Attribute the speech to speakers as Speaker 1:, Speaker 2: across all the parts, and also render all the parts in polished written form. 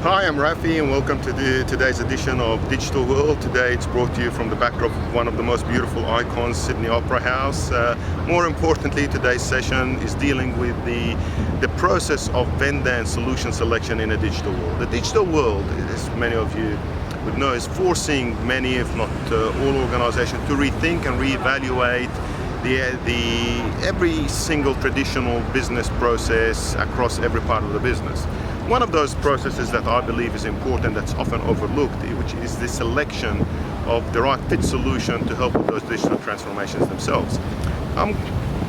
Speaker 1: Hi, I'm Rafi and welcome to today's edition of Digital World. Today it's brought to you from the backdrop of one of the most beautiful icons, Sydney Opera House. More importantly, today's session is dealing with the process of vendor and solution selection in a digital world. The digital world, as many of you would know, is forcing many, if not all organizations to rethink and reevaluate every single traditional business process across every part of the business. One of those processes that I believe is important, that's often overlooked, which is the selection of the right fit solution to help with those digital transformations themselves.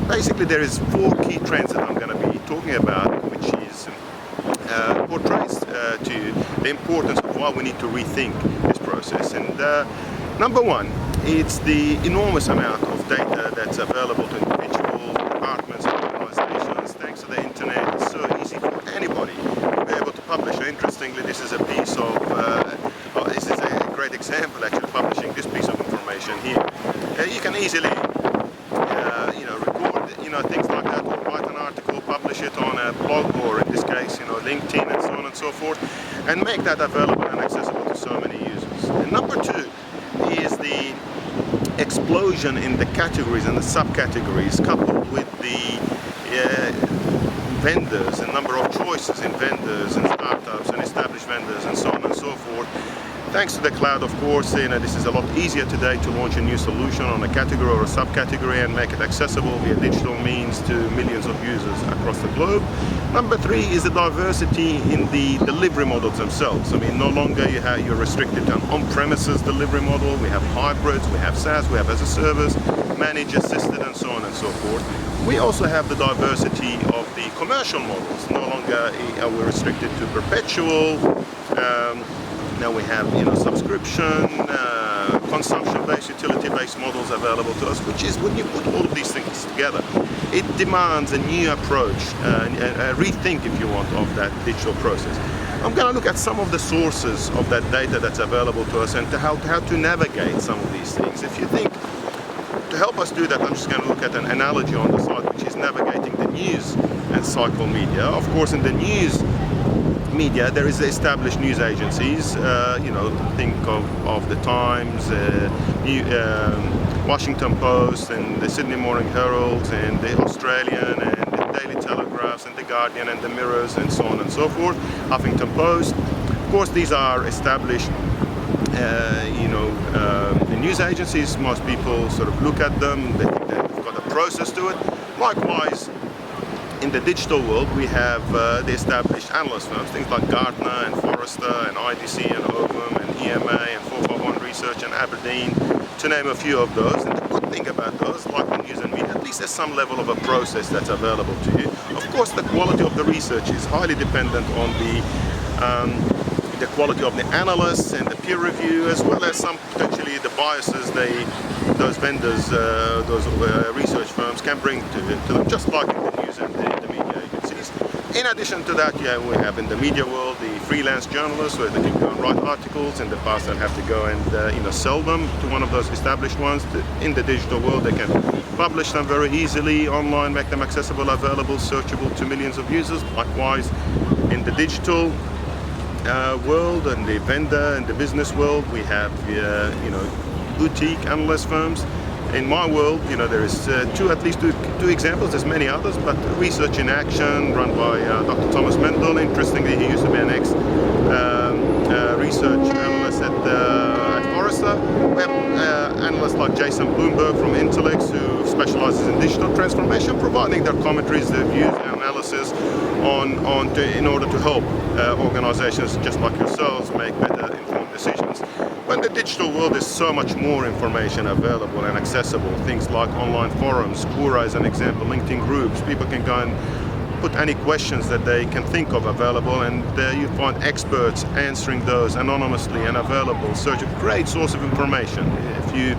Speaker 1: Basically, there is 4 key trends that I'm going to be talking about, which is portrays to you the importance of why we need to rethink this process. And number one, it's the enormous amount of data that's available to individuals, departments, organizations. Thanks to the internet, it's so easy for anybody to be able to publish. And interestingly, this is a piece of, this is a great example actually, publishing this piece of information here. You can easily record things like that, or write an article, publish it on a blog, or in this case LinkedIn and so on and so forth, and make that available and accessible to so many users. And number 2 is the explosion in the categories and the subcategories, coupled with the vendors and number of choices in vendors and startups and established vendors and so on and so forth. Thanks to the cloud, of course, this is a lot easier today to launch a new solution on a category or a subcategory and make it accessible via digital means to millions of users across the globe. Number 3 is the diversity in the delivery models themselves. I mean, no longer you're restricted to an on-premises delivery model. We have hybrids, we have SaaS, we have as a service, managed, assisted, and so on and so forth. We also have the diversity of the commercial models. No longer are we restricted to perpetual. Now we have subscription, consumption-based, utility-based models available to us, which is, when you put all of these things together, it demands a new approach, a rethink, if you want, of that digital process. I'm going to look at some of the sources of that data that's available to us and how to navigate some of these things. If you think, to help us do that, I'm just going to look at an analogy on the side, which is navigating the news and cycle media. Of course, in the news media, there is established news agencies, think of the Times, Washington Post, and the Sydney Morning Herald, and the Australian, and the Daily Telegraphs, and the Guardian, and the Mirrors, and so on and so forth, Huffington Post. Of course, these are established the news agencies. Most people sort of look at them, they think they've got a process to it. Likewise, in the digital world, we have the established analyst firms, things like Gartner and Forrester and IDC and Ovum and EMA and 451 Research and Aberdeen, to name a few of those. And the good thing about those, like the news and media, at least there's some level of a process that's available to you. Of course, the quality of the research is highly dependent on the quality of the analysts and the peer review, as well as some potentially the biases those vendors, those research firms can bring to them, just like in the news and the media agencies. In addition to that, we have in the media world the freelance journalists, where they can go and write articles. In the past, they'd have to go and sell them to one of those established ones. In the digital world, they can publish them very easily online, make them accessible, available, searchable to millions of users. Likewise, in the digital world and the vendor and the business world, we have boutique analyst firms. In my world, there is at least two examples. There's many others, but Research in Action, run by Dr. Thomas Mendel. Interestingly, he used to be an ex research analyst at Forrester. We have analysts like Jason Bloomberg from Intellect, who specializes in digital transformation, providing their commentaries, their views, and analysis in order to help organizations just like yourselves make better informed decisions. But in the digital world, there's so much more information available and accessible. Things like online forums, Quora is an example, LinkedIn groups. People can go and put any questions that they can think of available, and you find experts answering those anonymously and available. So it's a great source of information if you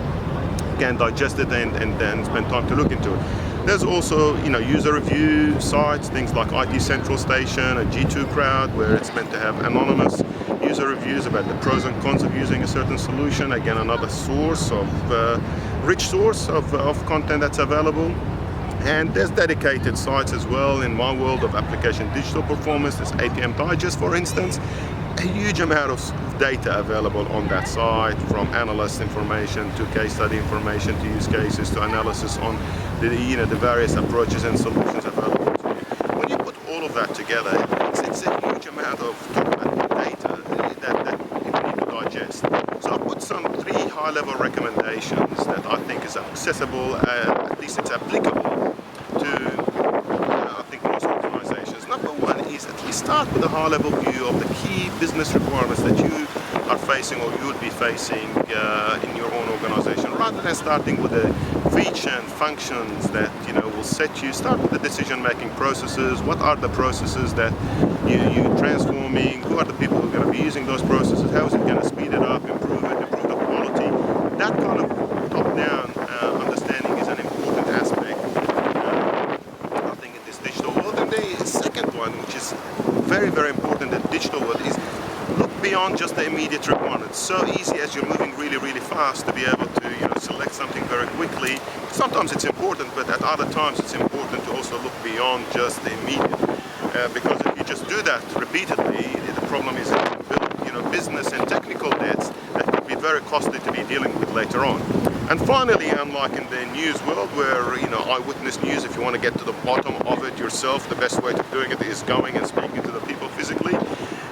Speaker 1: can digest it and then spend time to look into it. There's also user review sites, things like IT Central Station and G2 Crowd, where it's meant to have anonymous user reviews about the pros and cons of using a certain solution. Again, another source of rich source of content that's available. And there's dedicated sites as well in my world of application digital performance. There's APM Digest, for instance, a huge amount of data available on that site, from analyst information to case study information to use cases to analysis on the various approaches and solutions available to you. When you put all of that together, it's a huge amount of data that you need to digest. So I put some 3 high-level recommendations that I think is accessible, at least it's applicable to I think most organizations. Number 1 is at least start with a high-level view of the key business requirements that you are facing or you would be facing in your own organization, rather than starting with the feature and functions that will set you. Start with the decision-making processes. What are the processes that you're transforming? Who are the people who are going to be using those processes? How is it going to speed it up, improve the quality? That kind of top-down understanding is an important aspect, I think, in this digital world. And the second one, which is very, very important in the digital world, is look beyond just the immediate requirements. So easy as you're moving really, really fast to be able to select something very quickly. Sometimes it's important, but at other times it's important to also look beyond just the immediate. Because if you just do that repeatedly, the problem is that you build business and technical debts that could be very costly to be dealing with later on. And finally, unlike in the news world where eyewitness news, if you want to get to the bottom of it yourself, the best way of doing it is going and speaking to the people physically.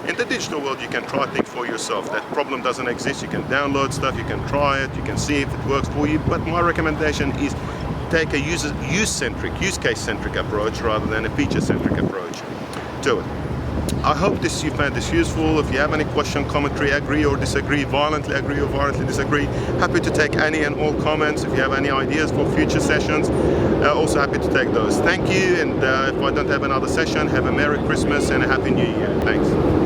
Speaker 1: In the digital world, you can try things for yourself. That problem doesn't exist. You can download stuff, you can try it, you can see if it works for you. But my recommendation is take a use case-centric approach rather than a feature-centric approach to it. I hope you found this useful. If you have any question, commentary, agree or disagree, violently agree or violently disagree, happy to take any and all comments. If you have any ideas for future sessions, also happy to take those. Thank you, and if I don't have another session, have a Merry Christmas and a Happy New Year. Thanks.